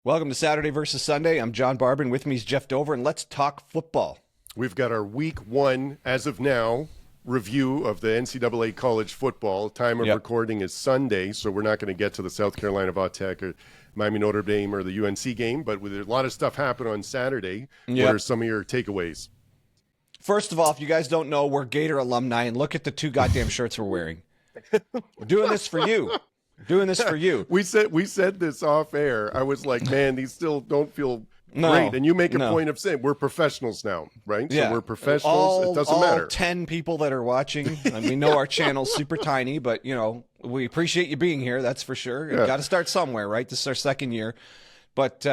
Welcome to Saturday versus Sunday. I'm John Barber, and with me is Jeff Dover, and let's talk football. We've got our week one, as of now, review of the NCAA college football. Time of recording is Sunday, so we're not going to get to the South Carolina Vautech or Miami Notre Dame or the UNC game, but with a lot of stuff happened on Saturday. What are some of your takeaways? First of all, if you guys don't know, we're Gator alumni, and look at the two goddamn shirts we're wearing. We're doing this for you. Doing this for you. We said this off air. I was like, man, these still don't feel great. And you make a point of saying we're professionals now, right? Yeah. So we're professionals. It doesn't matter. All 10 people that are watching. And we know our channel's super tiny, but you know, we appreciate you being here. That's for sure. Yeah. Got to start somewhere, right? This is our second year, but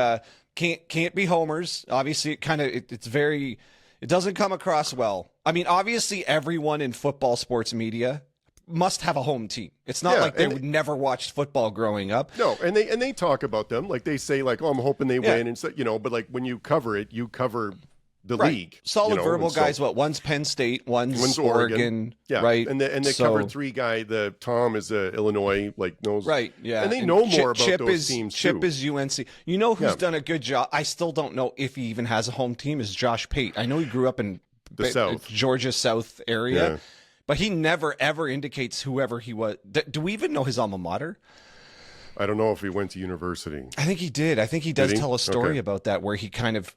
can't be homers. Obviously, it doesn't come across well. I mean, obviously, everyone in football sports media must have a home team. It's not like they would never watched football growing up. No, and they talk about them. Like they say, like, oh, I'm hoping they win, and so, but like when you cover it, you cover the league. Solid verbal guys. One's Penn State, one's Oregon. Yeah, right. And the cover three guy, the Tom is Illinois, like knows. Right. Yeah, and they know more about those teams too. Chip is UNC. You know who's done a good job? I still don't know if he even has a home team. Is Josh Pate? I know he grew up in the South, Georgia South area. Yeah. But he never, ever indicates whoever he was. Do we even know his alma mater? I don't know if he went to university. I think he did. I think he does tell a story about that where he kind of,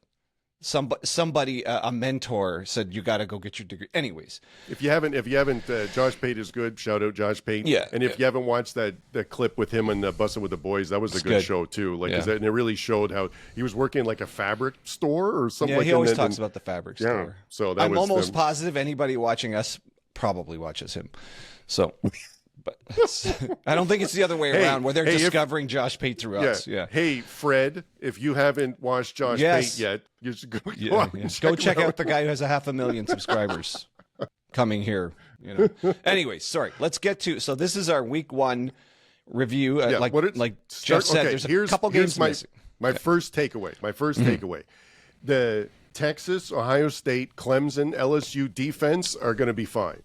somebody, a mentor said, you got to go get your degree. Anyways. If you haven't, Josh Pate is good. Shout out Josh Pate. Yeah. And if you haven't watched that clip with him and Bussin' with the Boys, that was a good show too. Like, and it really showed how he was working like a fabric store or something. Yeah, he always talks about the fabric store. So I'm almost positive anybody watching us probably watches him. So, but I don't think it's the other way around where they're discovering Josh Pate through us. Yeah. Hey, Fred, if you haven't watched Josh Pate yet, you should go check out the guy who has 500,000 subscribers coming here. Anyway, sorry. Let's get to. So this is our week one review. Like Jeff said, there's a couple games missing. My first takeaway. The Texas, Ohio State, Clemson, LSU defense are going to be fine.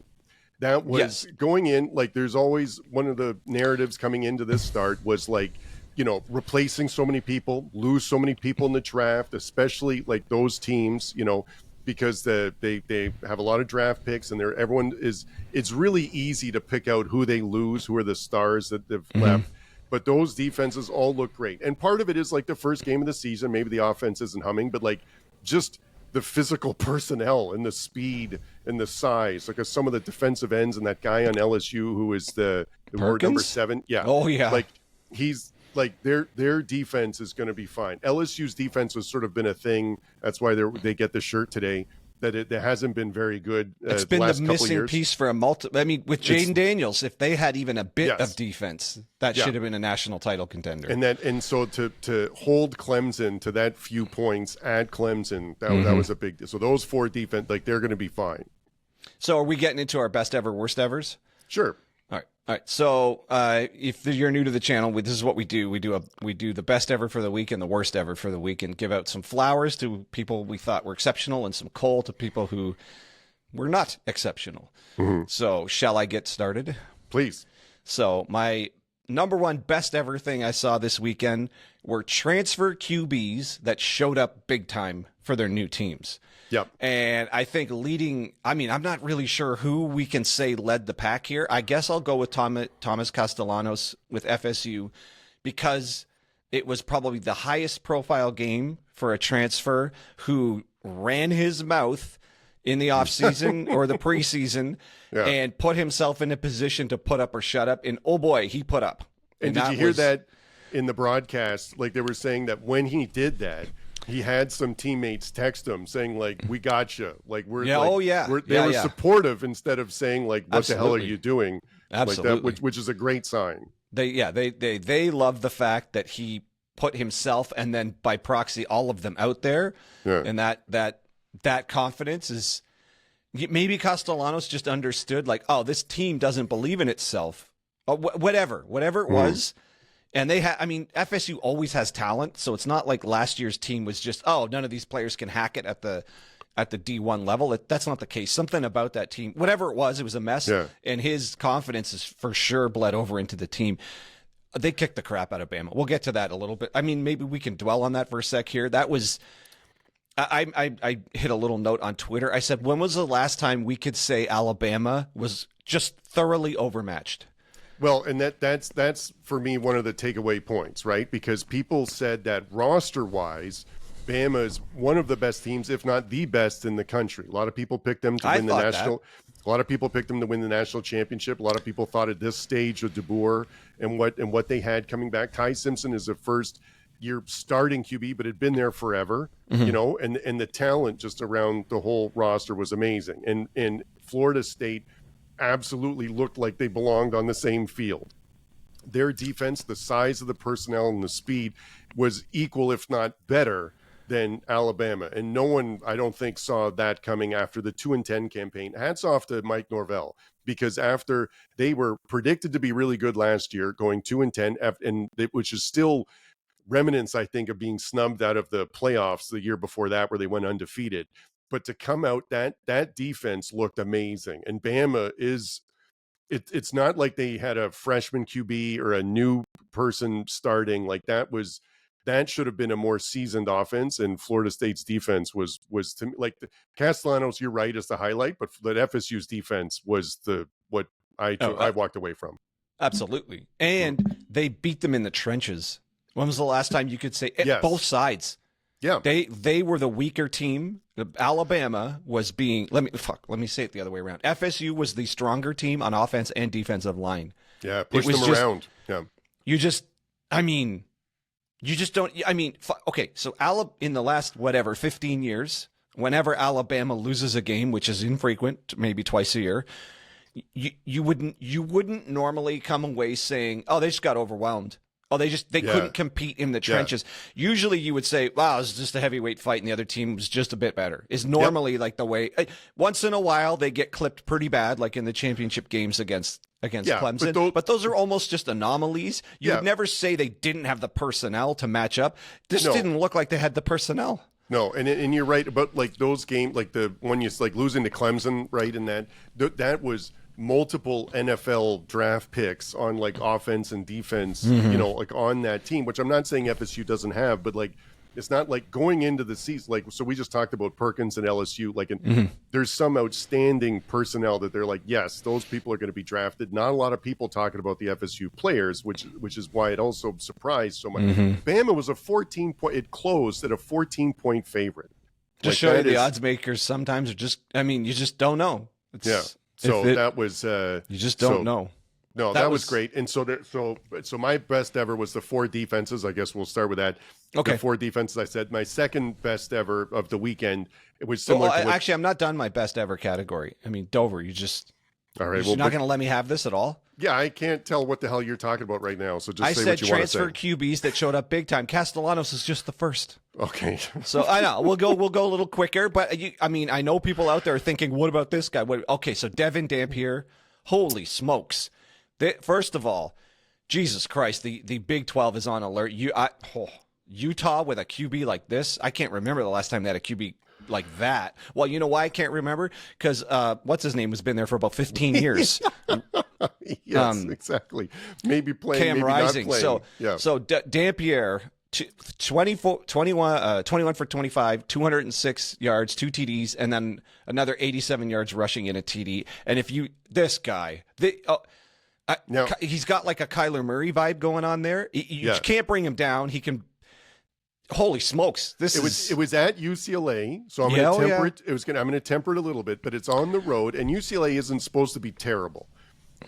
That was going in, like there's always one of the narratives coming into this start was like, replacing so many people, lose so many people in the draft, especially like those teams, because they have a lot of draft picks and it's really easy to pick out who they lose, who are the stars that they've left. But those defenses all look great. And part of it is like the first game of the season, maybe the offense isn't humming, but like just the physical personnel and the speed and the size, like some of the defensive ends and that guy on LSU who is the number 7. Yeah. Oh yeah. Like he's like their defense is going to be fine. LSU's defense has sort of been a thing. That's why they get the shirt today. That it hasn't been very good. It's been the missing piece for I mean, with Jaden Daniels, if they had even a bit of defense, that should have been a national title contender. And so to hold Clemson to that few points at Clemson, that was a big deal. So those four defense, like they're going to be fine. So are we getting into our best ever, worst evers? Sure. All right. So if you're new to the channel, this is what we do. We do the best ever for the week and the worst ever for the week, and give out some flowers to people we thought were exceptional and some coal to people who were not exceptional. So shall I get started? Please. So my number one best ever thing I saw this weekend were transfer QBs that showed up big time for their new teams. Yep. And I think I'm not really sure who we can say led the pack here. I guess I'll go with Thomas Castellanos with FSU because it was probably the highest profile game for a transfer who ran his mouth in the offseason or the preseason and put himself in a position to put up or shut up. And oh boy, he put up. And did you hear that in the broadcast? Like they were saying that when he did that, he had some teammates text him saying like, "We got you." Like we're they were supportive instead of saying like, "What the hell are you doing?" Absolutely, like that, which is a great sign. They love the fact that he put himself and then by proxy all of them out there, and that confidence is maybe Castellanos just understood like, oh, this team doesn't believe in itself, whatever it was. And FSU always has talent, so it's not like last year's team was just, oh, none of these players can hack it at the D1 level. That's not the case. Something about that team, whatever it was a mess, and his confidence is for sure bled over into the team. They kicked the crap out of Bama. We'll get to that a little bit. I mean, maybe we can dwell on that for a sec here. That was, I hit a little note on Twitter. I said, when was the last time we could say Alabama was just thoroughly overmatched? Well, and that's for me one of the takeaway points, right? Because people said that roster-wise, Bama is one of the best teams, if not the best in the country. A lot of people picked them to win the national. A lot of people picked them to win the national championship. A lot of people thought at this stage with DeBoer and what they had coming back. Ty Simpson is a first-year starting QB, but had been there forever, you know, and the talent just around the whole roster was amazing. And Florida State absolutely looked like they belonged on the same field. Their defense, the size of the personnel and the speed was equal, if not better, than Alabama. And no one, I don't think, saw that coming after the 2-10 campaign. Hats off to Mike Norvell, because after they were predicted to be really good last year, going 2-10, which is still remnants, I think, of being snubbed out of the playoffs the year before that, where they went undefeated. But to come out, that defense looked amazing. And Bama is, it's not like they had a freshman QB or a new person starting. Like that should have been a more seasoned offense. And Florida State's defense was to me, like Castellanos, you're right, is the highlight, but that FSU's defense was what I walked away from. Absolutely. And they beat them in the trenches. When was the last time you could say both sides? Yeah, they were the weaker team. Alabama was being let me say it the other way around. FSU was the stronger team on offense and defensive line. Yeah, push them around. Yeah, you just don't. I mean, okay. So in the last 15 years, whenever Alabama loses a game, which is infrequent, maybe twice a year, you wouldn't normally come away saying, "Oh, they just got overwhelmed." Oh, they couldn't compete in the trenches. Yeah. Usually you would say, wow, it's just a heavyweight fight and the other team was just a bit better. Is normally like the way. Once in a while they get clipped pretty bad, like in the championship games against Clemson. But those are almost just anomalies. You would never say they didn't have the personnel to match up. This didn't look like they had the personnel. No, and you're right about like those games, like the one you like losing to Clemson, right? And that was multiple NFL draft picks on like offense and defense, you know, like on that team, which I'm not saying FSU doesn't have, but like it's not like going into the season, like, so we just talked about Perkins and LSU, like there's some outstanding personnel that they're like, yes, those people are going to be drafted. Not a lot of people talking about the FSU players, which is why it also surprised so much. Bama was it closed at a 14-point favorite. Just show you the odds makers sometimes are just, I mean, you just don't know. So that was you just don't know. No, that was great. And so my best ever was the 4 defenses. I guess we'll start with that. Okay. The 4 defenses. I said my second best ever of the weekend. It was similar. Well, actually, I'm not done my best ever category. I mean, Dover, all right. You're not going to let me have this at all. Yeah, I can't tell what the hell you're talking about right now. So just say what you want to say. I said transfer QBs that showed up big time. Castellanos is just the first. Okay. So I know we'll go a little quicker, but I mean, I know people out there are thinking, what about this guy? Okay, so Devin Dampier, holy smokes! First of all, Jesus Christ, the Big 12 is on alert. Utah with a QB like this, I can't remember the last time they had a QB like that. Well, you know why I can't remember? Because what's his name has been there for about 15 years. Yes, exactly. Maybe playing, Cam maybe Rising. not playing. So Dampier, 21 for 25, 206 yards, 2 TDs, and then another 87 yards rushing in a TD. And this guy, he's got like a Kyler Murray vibe going on there. You can't bring him down. He can. Holy smokes! It was at UCLA, so I'm going to temper it. I'm going to temper it a little bit, but it's on the road, and UCLA isn't supposed to be terrible.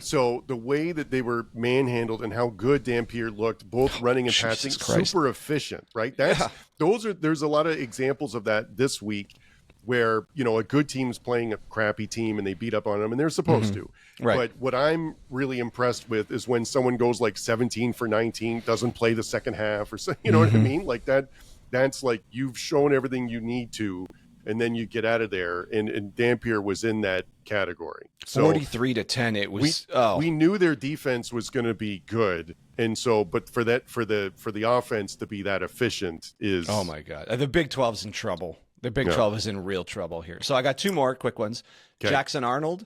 So the way that they were manhandled and how good Dampier looked, both running and passing, super efficient, right? There's a lot of examples of that this week, where a good team's playing a crappy team and they beat up on them, and they're supposed to. Right. But what I'm really impressed with is when someone goes like 17 for 19, doesn't play the second half, or so, you know what I mean? Like that's like you've shown everything you need to, and then you get out of there. And Dampier was in that category. So 43-10. It was. We knew their defense was going to be good, and so but for the offense to be that efficient is. Oh my God, the Big 12's in trouble. The Big 12 is in real trouble here. So I got 2 more quick ones. Okay. Jackson Arnold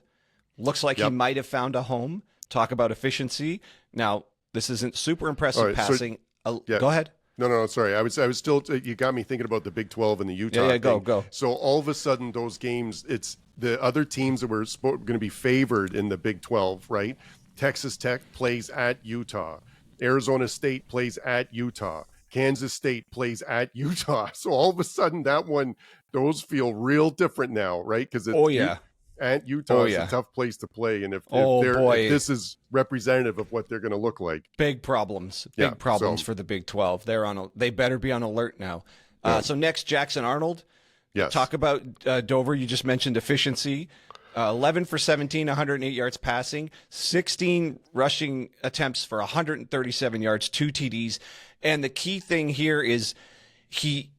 looks like he might have found a home. Talk about efficiency. Now, This isn't super impressive right, so- passing. Yeah. Go ahead. No, sorry. I was still. You got me thinking about the Big 12 and the Utah. Yeah, thing. go. So all of a sudden, those games, it's the other teams that were going to be favored in the Big 12, right? Texas Tech plays at Utah. Arizona State plays at Utah. Kansas State plays at Utah. So all of a sudden, those feel real different now, right? Because at Utah is a tough place to play, and if this is representative of what they're going to look like, big problems for the Big 12. They better be on alert now. So next, Jackson Arnold. Yes. Talk about Dover. You just mentioned efficiency. 11 for 17, 108 yards passing, 16 rushing attempts for 137 yards, 2 TDs. And the key thing here is he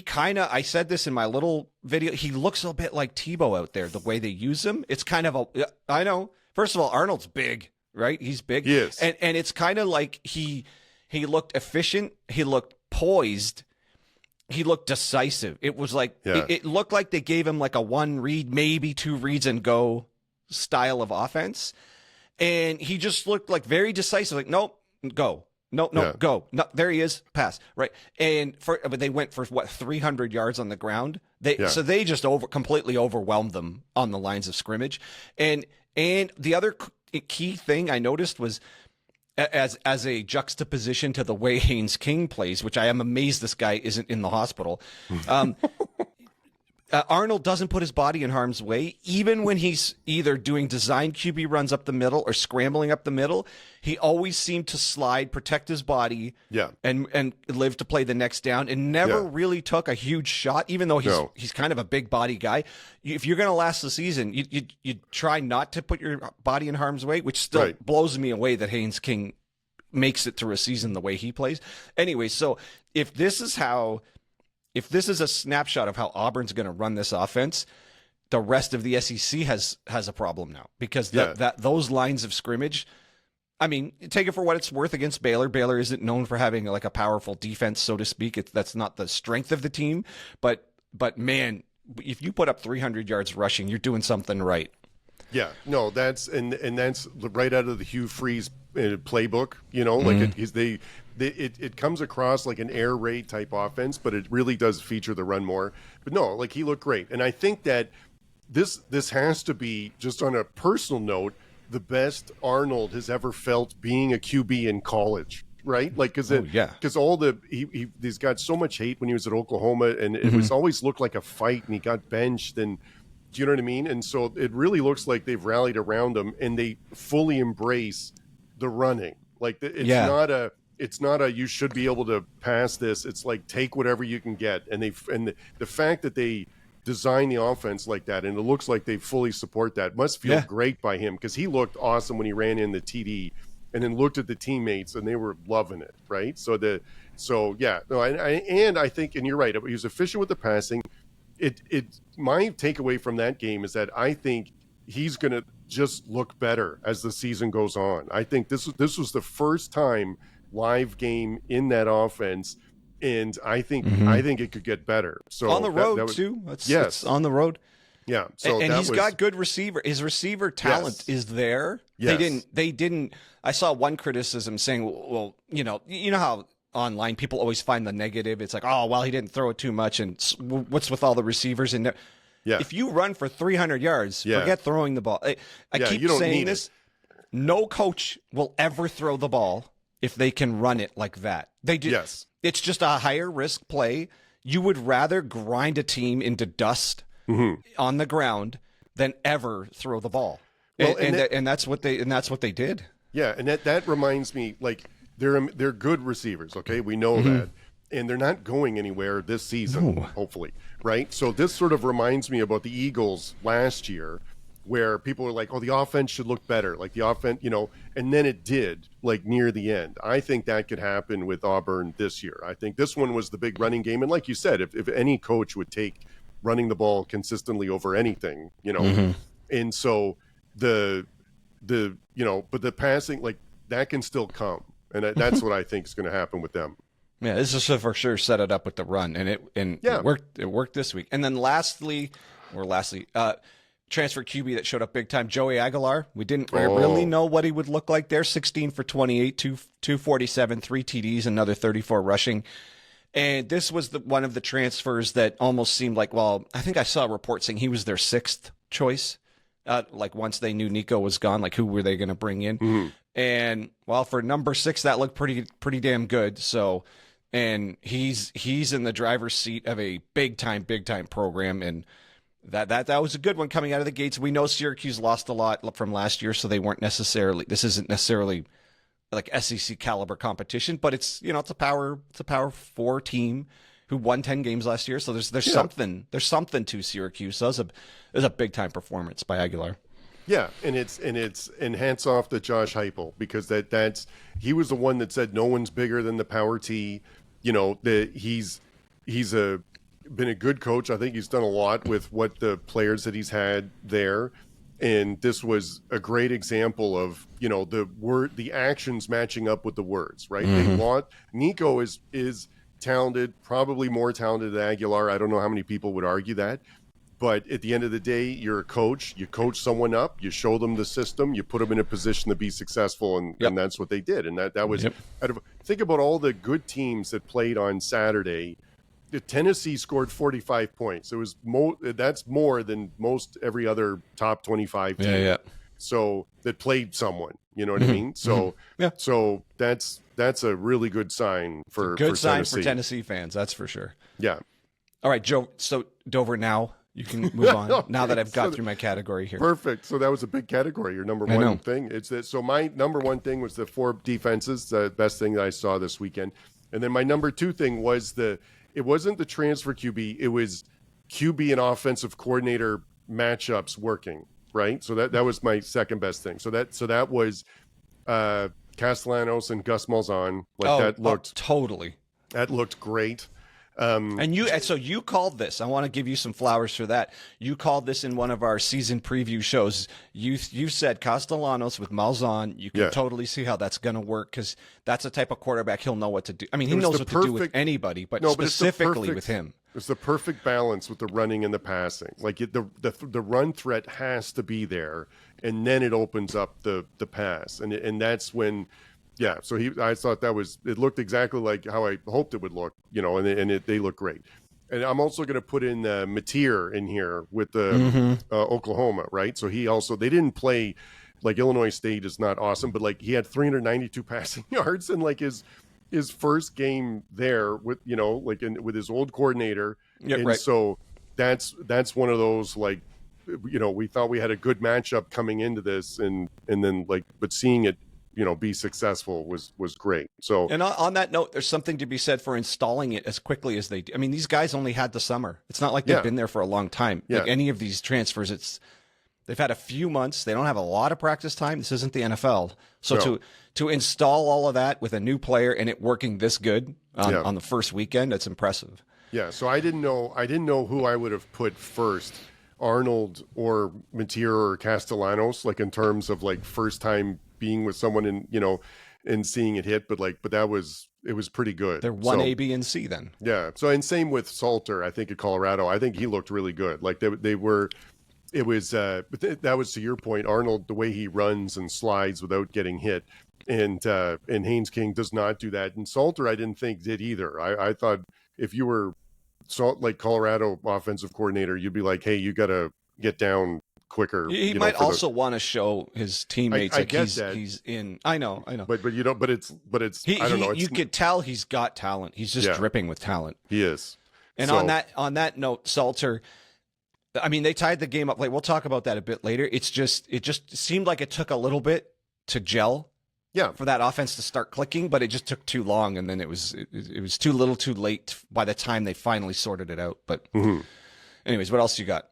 kind of, I said this in my little video, he looks a bit like Tebow out there, the way they use him. It's kind of I know. First of all, Arnold's big, right? He's big. He is. And it's kind of like he looked efficient. He looked poised. He looked decisive. It was like, it looked like they gave him like a 1 read, maybe 2 reads and go style of offense. And he just looked like very decisive. Like, nope, go. No, go. No, there he is. Pass. Right. But they went for 300 yards on the ground. So they just completely overwhelmed them on the lines of scrimmage. And the other key thing I noticed was, as a juxtaposition to the way Haynes King plays, which I am amazed this guy isn't in the hospital. Arnold doesn't put his body in harm's way, even when he's either doing design QB runs up the middle or scrambling up the middle. He always seemed to slide, protect his body, and live to play the next down, and never really took a huge shot, even though he's kind of a big body guy. If you're going to last the season, you try not to put your body in harm's way, which still blows me away that Haynes King makes it through a season the way he plays. Anyway, so if this is a snapshot of how Auburn's going to run this offense, the rest of the SEC has a problem now, because those lines of scrimmage, I mean, take it for what it's worth against Baylor. Baylor isn't known for having like a powerful defense, so to speak. That's not the strength of the team, but man, if you put up 300 yards rushing, you're doing something right. Yeah, no, that's right out of the Hugh Freeze playbook. You know, like it comes across like an air raid type offense, but it really does feature the run more. But no, like he looked great, and I think that this has to be, just on a personal note, the best Arnold has ever felt being a QB in college. Right, like because he's got so much hate when he was at Oklahoma, and it was always looked like a fight, and he got benched, and do you know what I mean? And so it really looks like they've rallied around him, and they fully embrace the running. Like it's not a you should be able to pass this. It's like take whatever you can get, and the fact that they design the offense like that, and it looks like they fully support that, must feel great by him, because he looked awesome when he ran in the TD. And then looked at the teammates, and they were loving it, right? And I think, and you're right, he was efficient with the passing. My takeaway from that game is that I think he's going to just look better as the season goes on. I think this was the first time live game in that offense, and I think it could get better. So on the road too. It's on the road. Yeah. So and he's got good receiver. His receiver talent is there. Yes. They didn't. I saw one criticism saying, well, you know how online people always find the negative. It's like, oh, well, he didn't throw it too much, and what's with all the receivers in there? Yeah. If you run for 300 yards, forget throwing the ball. I keep saying this. No coach will ever throw the ball if they can run it like that. They do. Yes. It's just a higher risk play. You would rather grind a team into dust on the ground than ever throw the ball. Well, and that's what they did. Yeah, and that reminds me, like they're good receivers. Okay, we know that, and they're not going anywhere this season. Hopefully, right? So this sort of reminds me about the Eagles last year, where people were like, "Oh, the offense should look better." Like the offense, and then it did, like near the end. I think that could happen with Auburn this year. I think this one was the big running game, and like you said, if any coach would take running the ball consistently over anything, and so but the passing, like that can still come, and that's what I think is going to happen with them. Yeah, this is for sure set it up with the run, and it worked. It worked this week. And then lastly, transfer QB that showed up big time, Joey Aguilar. We didn't really know what he would look like there. 16 for 28, 247, 3 TDs, another 34 rushing. And this was one of the transfers that almost seemed like, well, I think I saw a report saying he was their 6th choice. Like once they knew Nico was gone, like who were they going to bring in? Mm-hmm. And well, for number 6, that looked pretty damn good. So, and he's in the driver's seat of a big time program, and that was a good one coming out of the gates. We know Syracuse lost a lot from last year, so they weren't necessarily. This isn't necessarily like SEC caliber competition, but it's it's a Power 4 team who won 10 games last year. So there's something to Syracuse. So it was a big time performance by Aguilar. Yeah, and hats off to Josh Heupel, because he was the one that said no one's bigger than the Power T. He's been a good coach. I think he's done a lot with what the players that he's had there. And this was a great example of, the actions matching up with the words, right? Mm-hmm. Nico is talented, probably more talented than Aguilar. I don't know how many people would argue that. But at the end of the day, you're a coach. You coach someone up. You show them the system. You put them in a position to be successful, and that's what they did. And that was think about all the good teams that played on Saturday. Tennessee scored 45 points. It was that's more than most every other top 25 team. Yeah. So that played someone. You know what I mean? So so that's a really good sign for sign Tennessee. For Tennessee fans. That's for sure. Yeah. All right, Joe. So Dover now. You can move on now that I've got through my category here. Perfect. So that was a big category. Your number one thing. It's that. So my number one thing was the 4 defenses, the best thing that I saw this weekend. And then my number 2 thing was it wasn't the transfer QB. It was QB and offensive coordinator matchups working, right? So that was my second best thing. So that was Castellanos and Gus Malzahn. That looked great. And you called this. I want to give you some flowers for that. You called this in one of our season preview shows. You said Castellanos with Malzahn. You can totally see how that's going to work, because that's the type of quarterback he'll know what to do. I mean, he knows what to do with anybody, but specifically with him. It's the perfect balance with the running and the passing. Like the run threat has to be there, and then it opens up the pass, and that's when. Yeah, so I thought it looked exactly like how I hoped it would look, and they look great. And I'm also going to put in Mateer in here with the Oklahoma, right? So they didn't play, like Illinois State is not awesome, but like he had 392 passing yards in like his first game there with, with his old coordinator. Yeah, and right. So that's one of those, like, we thought we had a good matchup coming into this, and then but seeing it, be successful was great. So, and on that note, there's something to be said for installing it as quickly as they do. I mean, these guys only had the summer. It's not like they've been there for a long time. Yeah. Like any of these transfers, they've had a few months. They don't have a lot of practice time. This isn't the NFL. So to install all of that with a new player and it working this good on the first weekend, that's impressive. Yeah. So I didn't know who I would have put first, Arnold or Mateer or Castellanos, like in terms of like first time being with someone and seeing it hit, but it was pretty good. They're one A, B, and C then. Yeah. So, and same with Salter, I think at Colorado, I think he looked really good. Like they were, it was, but that was to your point, Arnold, the way he runs and slides without getting hit. And Haynes King does not do that. And Salter, I didn't think did either. I thought if you were Colorado offensive coordinator, you'd be like, hey, you got to get down quicker. He might also want to show his teammates he's in. I know. But you don't. But it's. I don't know. You could tell he's got talent. He's just dripping with talent. He is. And on that note, Salter. I mean, they tied the game up. Like we'll talk about that a bit later. It just seemed like it took a little bit to gel. Yeah. For that offense to start clicking, but it just took too long, and then it was too little, too late by the time they finally sorted it out. But, anyways, what else you got?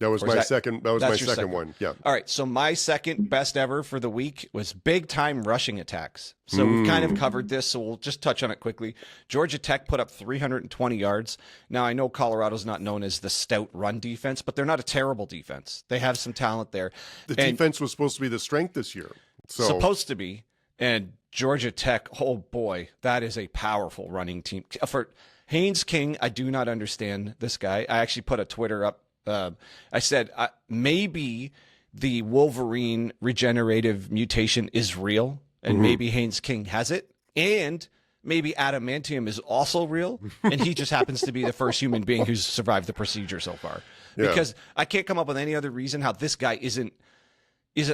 That was my second. That was my second one. Yeah. All right. So my second best ever for the week was big time rushing attacks. So we've kind of covered this, so we'll just touch on it quickly. Georgia Tech put up 320 yards. Now I know Colorado's not known as the stout run defense, but they're not a terrible defense. They have some talent there. The defense was supposed to be the strength this year. Supposed to be. And Georgia Tech, oh boy, that is a powerful running team. For Haynes King, I do not understand this guy. I actually put a Twitter up I said maybe the Wolverine regenerative mutation is real, and maybe Haynes King has it, and maybe adamantium is also real, and he just happens to be the first human being who's survived the procedure so far. Yeah. Because I can't come up with any other reason how this guy isn't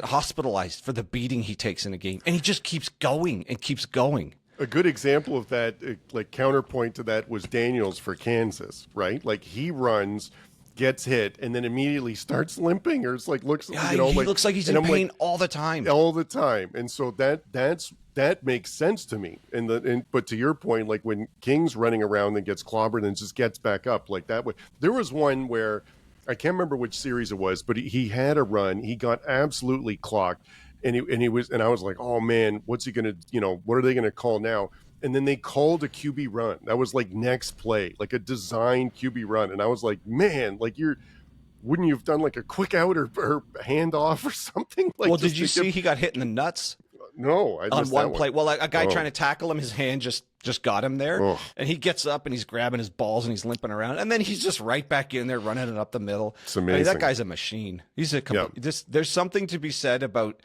hospitalized for the beating he takes in a game, and he just keeps going and keeps going. A good example of that, like counterpoint to that, was Daniels for Kansas, right? Like he runs, gets hit, and then immediately starts limping, or it's like looks, he looks like he's in pain all the time. And so that makes sense to me. But to your point, like when King's running around and gets clobbered and just gets back up like that way. There was one where I can't remember which series it was, but he had a run. He got absolutely clocked, and I was like, oh man, what's he gonna, what are they gonna call now? And then they called a QB run. That was like next play, like a designed QB run. And I was like, man, like wouldn't you have done like a quick out or handoff or something? Like, well, did you see he got hit in the nuts? No, I on one play. Well, a guy trying to tackle him, his hand just got him there, and he gets up and he's grabbing his balls and he's limping around, and then he's just right back in there running it up the middle. It's amazing. I mean, that guy's a machine. He's there's something to be said about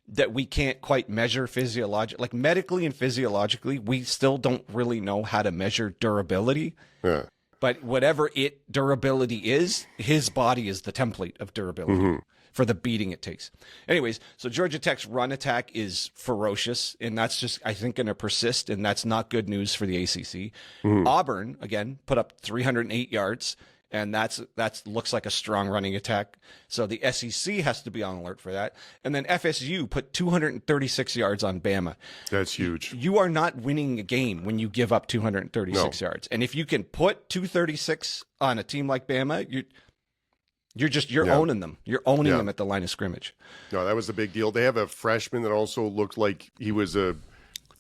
that we can't quite measure physiologically, like medically and physiologically, we still don't really know how to measure durability. Yeah. But whatever durability is, his body is the template of durability for the beating it takes. Anyways, so Georgia Tech's run attack is ferocious, and that's just, I think, going to persist, and that's not good news for the ACC. Auburn, again, put up 308 yards, and that's looks like a strong running attack. So the SEC has to be on alert for that. And then FSU put 236 yards on Bama. That's huge. You are not winning a game when you give up 236 yards. And if you can put 236 on a team like Bama, you're owning them. You're owning them at the line of scrimmage. No, that was a big deal. They have a freshman that also looked like he was a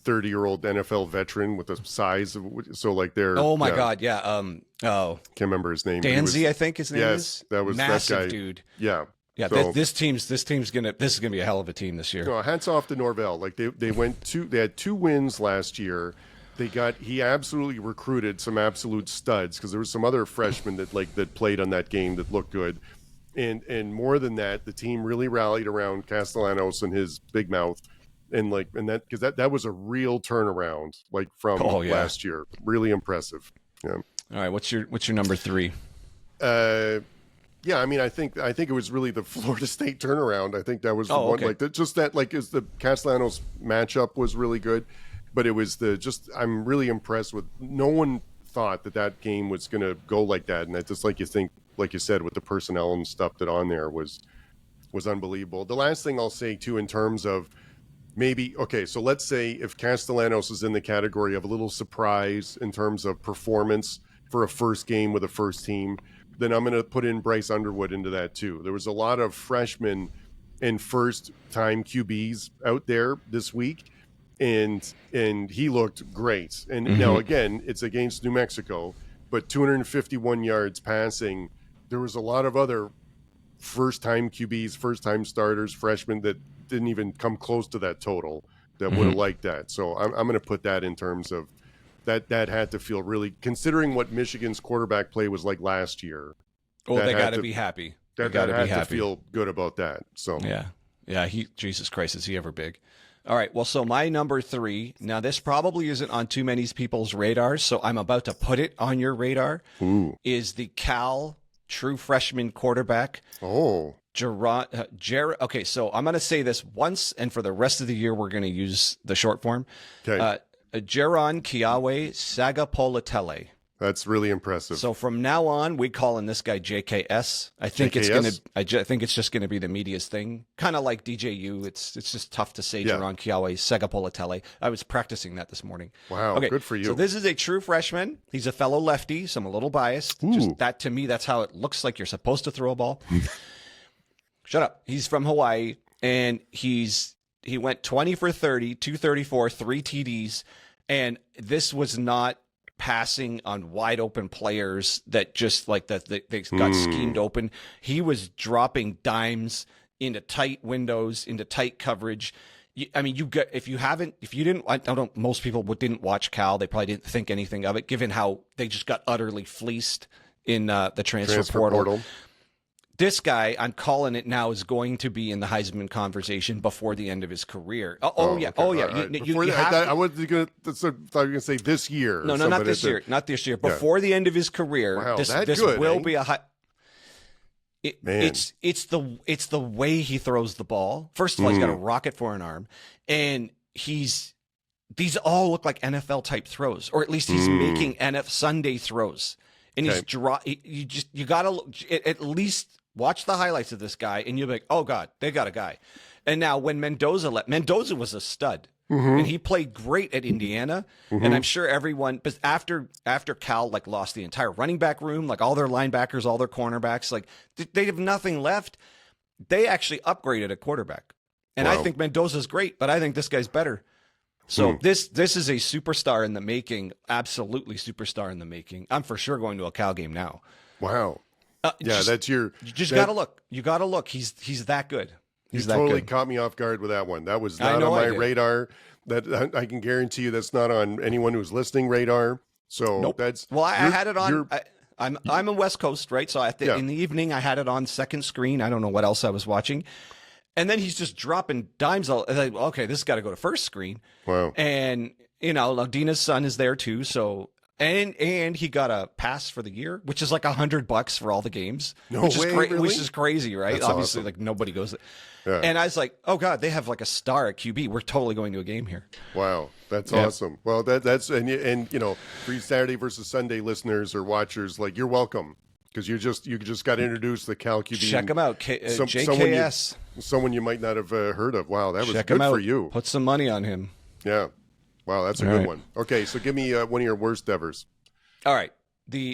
30-year-old NFL veteran with the size of, so like they're. Oh my God, yeah. Can't remember his name. Danzy, I think his name is. Yes, that was massive that guy. Dude. Yeah. Yeah, so, this is gonna be a hell of a team this year. No, hats off to Norvell. Like they had 2 wins last year. He absolutely recruited some absolute studs, because there was some other freshmen that played on that game that looked good. And more than that, the team really rallied around Castellanos and his big mouth. And that was a real turnaround, like from last year. Really impressive. Yeah. All right, what's your number 3? Yeah, I mean, I think it was really the Florida State turnaround. I think that was the one. Okay. Is the Castellanos matchup was really good, but it was I'm really impressed with. No one thought that game was going to go like that, and that just like you said, with the personnel and stuff that on there was unbelievable. The last thing I'll say too, in terms of maybe, okay, so let's say if Castellanos is in the category of a little surprise in terms of performance for a first game with a first team, then I'm going to put in Bryce Underwood into that too. There was a lot of freshmen and first-time QBs out there this week, and he looked great. And now, again, it's against New Mexico, but 251 yards passing. There was a lot of other first-time QBs, first-time starters, freshmen that didn't even come close to that total that would have liked that. So I'm going to put that in terms of that had to feel really, considering what Michigan's quarterback play was like last year. Oh, they got to be happy. They got to feel good about that. So yeah. Jesus Christ, is he ever big? All right. Well, so my number 3. Now, this probably isn't on too many people's radars, so I'm about to put it on your radar. Ooh. Is the Cal true freshman quarterback? Oh. Okay, so I'm going to say this once, and for the rest of the year, we're going to use the short form. Okay. Jaron Kiawe Sagapolatele. That's really impressive. So from now on, we're calling this guy JKS. I think it's just going to be the media's thing, kind of like DJU. It's just tough to say Jaron Kiawe Sagapolatele. I was practicing that this morning. Wow, okay, good for you. So this is a true freshman. He's a fellow lefty, so I'm a little biased. Ooh. Just that, to me, that's how it looks like you're supposed to throw a ball. Shut up. He's from Hawaii, and he went 20 for 30, 234, 3 TDs, and this was not passing on wide open players that just like that they got schemed open. He was dropping dimes into tight windows, into tight coverage. I mean, I don't know, most people didn't watch Cal. They probably didn't think anything of it, given how they just got utterly fleeced in the transfer portal. this guy, I'm calling it now, is going to be in the Heisman conversation before the end of his career. Okay. I was going to say this year. No, not this year. Not this year. Before the end of his career. Wow, this will be a It's the way he throws the ball. First of all, he's got a rocket for an arm, and these all look like NFL type throws, or at least he's making NFL Sunday throws. And you gotta at least watch the highlights of this guy, and you'll be like, oh God, they got a guy. And now when Mendoza was a stud, and he played great at Indiana, and I'm sure everyone, but after Cal lost the entire running back room, all their linebackers, all their cornerbacks, they have nothing left. They actually upgraded a quarterback, and I think Mendoza's great, but I think this guy's better. So this is a superstar in the making, absolutely superstar in the making. I'm for sure going to a Cal game now. Wow. You gotta look. You gotta look. He's that good. He's totally caught me off guard with that one. That was not on my radar. That I can guarantee you that's not on anyone who's listening radar. So I had it on. I'm a West Coast, right? So in the evening I had it on second screen. I don't know what else I was watching. And then he's just dropping dimes. Okay, this has got to go to first screen. Wow. And, Dina's son is there too. So, and he got a pass for the year, which is $100 for all the games. Which is crazy, right? That's Obviously, awesome. Nobody goes there. Yeah. And I was like, oh God, they have a star at QB. We're totally going to a game here. Wow. That's awesome. Well, that's, and for Saturday versus Sunday listeners or watchers, you're welcome. Because you just got introduced the Cal QB. Check him out, JKS. Someone you might not have heard of. Wow, that was Check good him out. for you. Put some money on him. Yeah. Wow, that's a good one. Okay, so give me one of your worst evers. All right.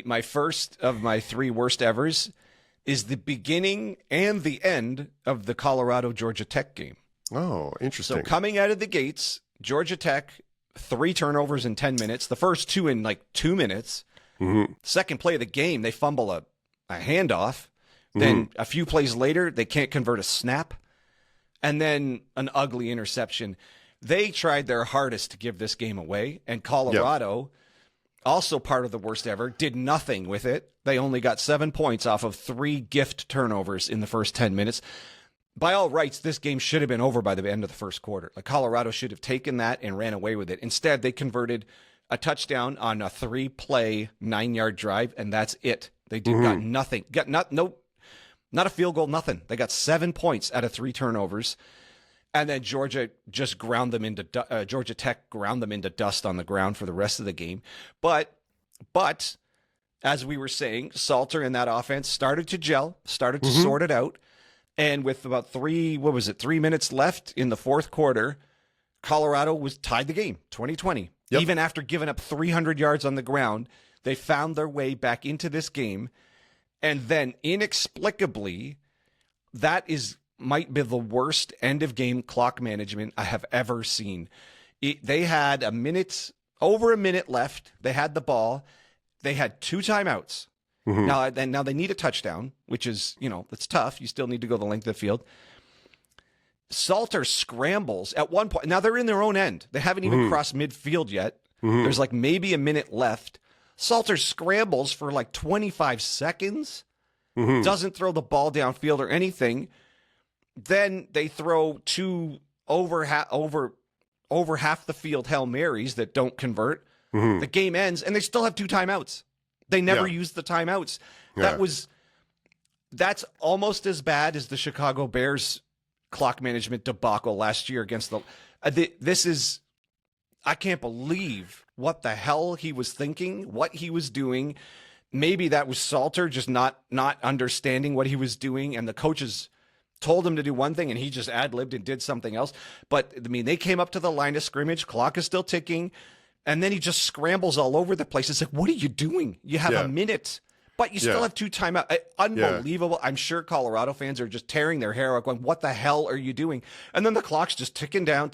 My first of my 3 worst evers is the beginning and the end of the Colorado-Georgia Tech game. Oh, interesting. So coming out of the gates, Georgia Tech, 3 turnovers in 10 minutes. The first 2 in 2 minutes. Second play of the game, they fumble a handoff. Then a few plays later, they can't convert a snap. And then an ugly interception. They tried their hardest to give this game away. And Colorado, also part of the worst ever, did nothing with it. They only got 7 points off of 3 gift turnovers in the first 10 minutes. By all rights, this game should have been over by the end of the first quarter. Colorado should have taken that and ran away with it. Instead, they converted a touchdown on a 3-play 9-yard drive, and that's it. They got nothing. Not a field goal, nothing. They got 7 points out of 3 turnovers, and then Georgia just ground them into Georgia Tech ground them into dust on the ground for the rest of the game. But as we were saying, Salter in that offense started to gel, started to sort it out, and with about 3 minutes left in the fourth quarter, Colorado was tied the game, 2020. Yep. Even after giving up 300 yards on the ground, they found their way back into this game. And then inexplicably, might be the worst end of game clock management I have ever seen. They had over a minute left. They had the ball. They had 2 timeouts. Now they need a touchdown, which is, it's tough. You still need to go the length of the field. Salter scrambles at one point. Now they're in their own end. They haven't even crossed midfield yet. There's maybe a minute left. Salter scrambles for 25 seconds. Doesn't throw the ball downfield or anything. Then they throw 2 over half the field Hail Marys that don't convert. The game ends and they still have 2 timeouts. They never used the timeouts. Yeah. That's almost as bad as the Chicago Bears clock management debacle last year against I can't believe what the hell he was thinking, what he was doing. Maybe that was Salter just not understanding what he was doing, and the coaches told him to do one thing and he just ad-libbed and did something else. But they came up to the line of scrimmage, clock is still ticking, and then he just scrambles all over the place. It's what are you doing? You have a minute. But you still have 2 timeouts. Unbelievable. Yeah. I'm sure Colorado fans are just tearing their hair out going, what the hell are you doing? And then the clock's just ticking down,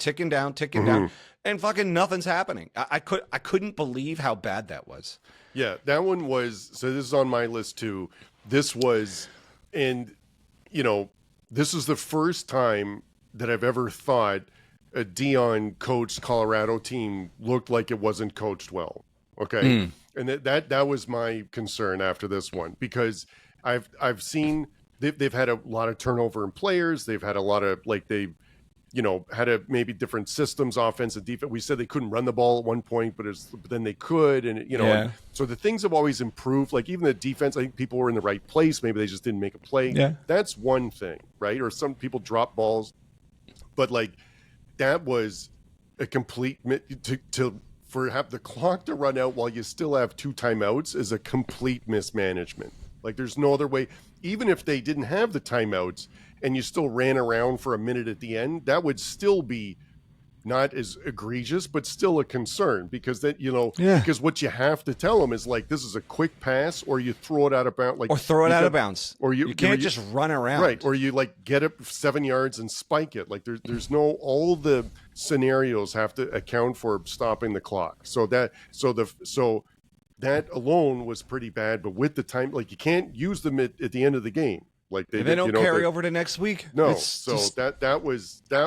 and fucking nothing's happening. I couldn't believe how bad that was. Yeah, that one was, so this is on my list too. This was, and, this is the first time that I've ever thought a Dion coached Colorado team looked like it wasn't coached well. Okay. And that was my concern after this one, because I've seen they've had a lot of turnover in players. They've had a lot of had a maybe different systems, offense and defense. We said they couldn't run the ball at one point, but then they could, and and so the things have always improved. Like even the defense, I think people were in the right place. Maybe they just didn't make a play. Yeah. That's one thing, right? Or some people drop balls, but like that was a complete for have the clock to run out while you still have 2 timeouts is a complete mismanagement. Like there's no other way. Even if they didn't have the timeouts and you still ran around for a minute at the end, that would still be not as egregious, but still a concern because because what you have to tell them is like, this is a quick pass or you throw it out of bounds. Like, or throw it out of bounds. Or you can't just run around. Right. Or you like get it 7 yards and spike it. Like there's no, all the scenarios have to account for stopping the clock. So that alone was pretty bad, but with the time, like you can't use them at the end of the game. Like they don't carry over to next week. No, that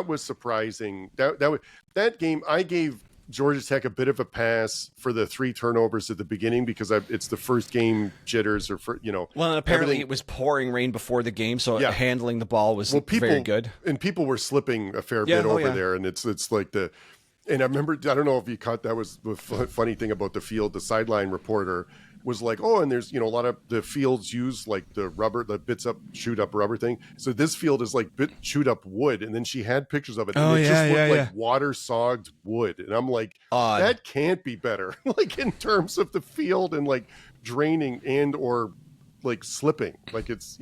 was surprising. That game, I gave Georgia Tech a bit of a pass for the 3 turnovers at the beginning because it's the first game jitters Well, and apparently it was pouring rain before the game, so handling the ball was very good. And people were slipping a fair bit over there, and it's like and I remember, I don't know if you caught, that was the funny thing about the field. The sideline reporter was like, oh, and there's, a lot of the fields use like the rubber, the shoot up rubber thing. So this field is like shoot up wood. And then she had pictures of it. And it just looked like water sogged wood. And I'm like, that can't be better. Like in terms of the field and like draining and or like slipping. Like it's,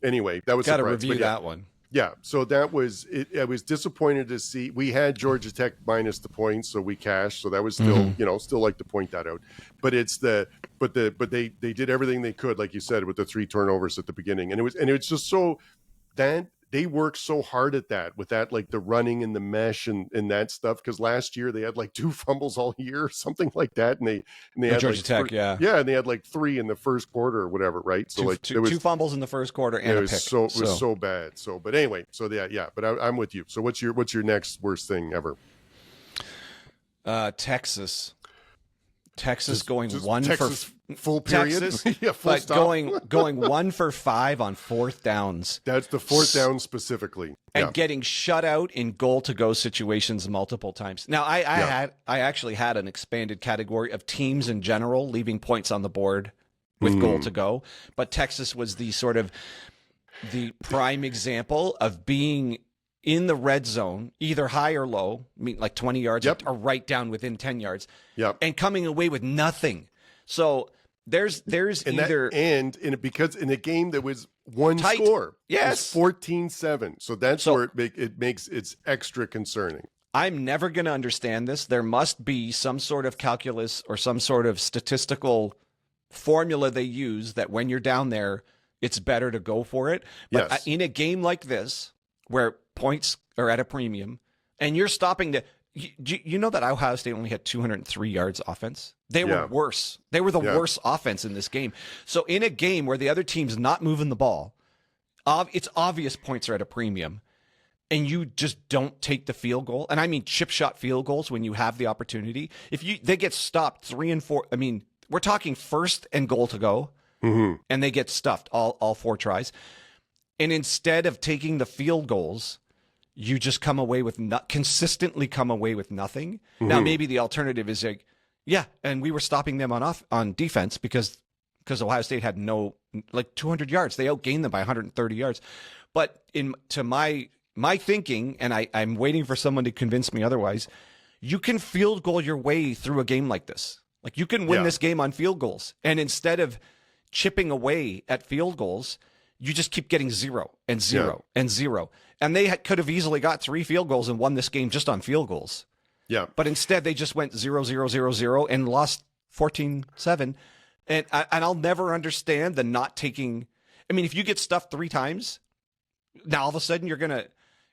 anyway, that was got to review that one. Yeah, so that was it. I was disappointed to see we had Georgia Tech minus the points, so we cashed. So that was still, still like to point that out. But they did everything they could, like you said, with the 3 turnovers at the beginning, and it was just so that they worked so hard at that with that, like the running and the mesh and that stuff. Because last year they had like 2 fumbles all year, something like that, and they had Georgia like Tech, and they had like 3 in the first quarter or whatever, right? So there was 2 fumbles in the first quarter and a pick. It was so bad. So, but anyway, so but I'm with you. So what's your next worst thing ever? Texas going just one Texas for full period. Texas, full but stop. going 1 for 5 on 4th downs. That's the 4th down specifically, and getting shut out in goal to go situations multiple times. Now I actually had an expanded category of teams in general leaving points on the board with goal to go, but Texas was the sort of the prime example of being in the red zone, either high or low, like 20 yards or right down within 10 yards, and coming away with nothing. So there's because in a game that was one tight. Score, yes, 14-7. So that's where it makes it's extra concerning. I'm never going to understand this. There must be some sort of calculus or some sort of statistical formula they use that when you're down there, it's better to go for it. But in a game like this, where points are at a premium, and you're stopping you know that Ohio State only had 203 yards offense? They were worse. They were the worst offense in this game. So in a game where the other team's not moving the ball, it's obvious points are at a premium, and you just don't take the field goal. And I mean chip shot field goals when you have the opportunity. They get stopped 3 and 4. I mean, we're talking 1st and goal to go, and they get stuffed all 4 tries. And instead of taking the field goals, you just consistently come away with nothing. Now, maybe the alternative is and we were stopping them on defense because Ohio State had 200 yards. They outgained them by 130 yards. But to my thinking, and I'm waiting for someone to convince me otherwise, you can field goal your way through a game like this. Like you can win this game on field goals. And instead of chipping away at field goals, you just keep getting 0 and 0 and 0. And they could have easily got 3 field goals and won this game just on field goals. Yeah. But instead, they just went 0, 0, 0, 0 and lost 14-7. And I'll never understand the not taking. I mean, if you get stuffed 3 times, now all of a sudden you're going to.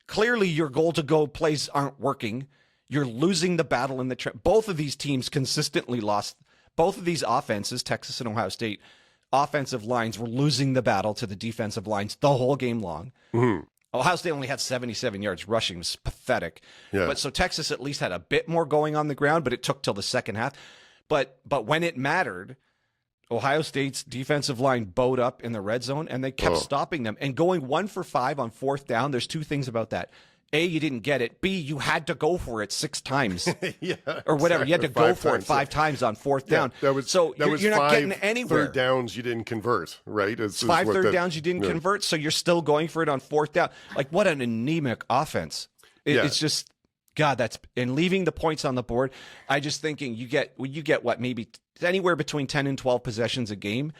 Clearly, your goal to go plays aren't working. You're losing the battle in the. Both of these teams consistently lost. Both of these offenses, Texas and Ohio State, offensive lines were losing the battle to the defensive lines the whole game long. Ohio State only had 77 yards rushing. It was pathetic. But so Texas at least had a bit more going on the ground, but it took till the second half. But when it mattered, Ohio State's defensive line bowed up in the red zone, and they kept stopping them. And going 1 for 5 on 4th down, there's two things about that. A, you didn't get it. B, you had to go for it 6 times. Yeah, or whatever. exactly. You had to go for it 5 times on 4th down. That was, so that was you're not getting 5 anywhere. 3rd downs you didn't convert, right? It's 5 third downs you didn't convert, so you're still going for it on 4th down. Like, what an anemic offense. It's just, God, and leaving the points on the board. I just thinking you get what, maybe anywhere between 10 and 12 possessions a game,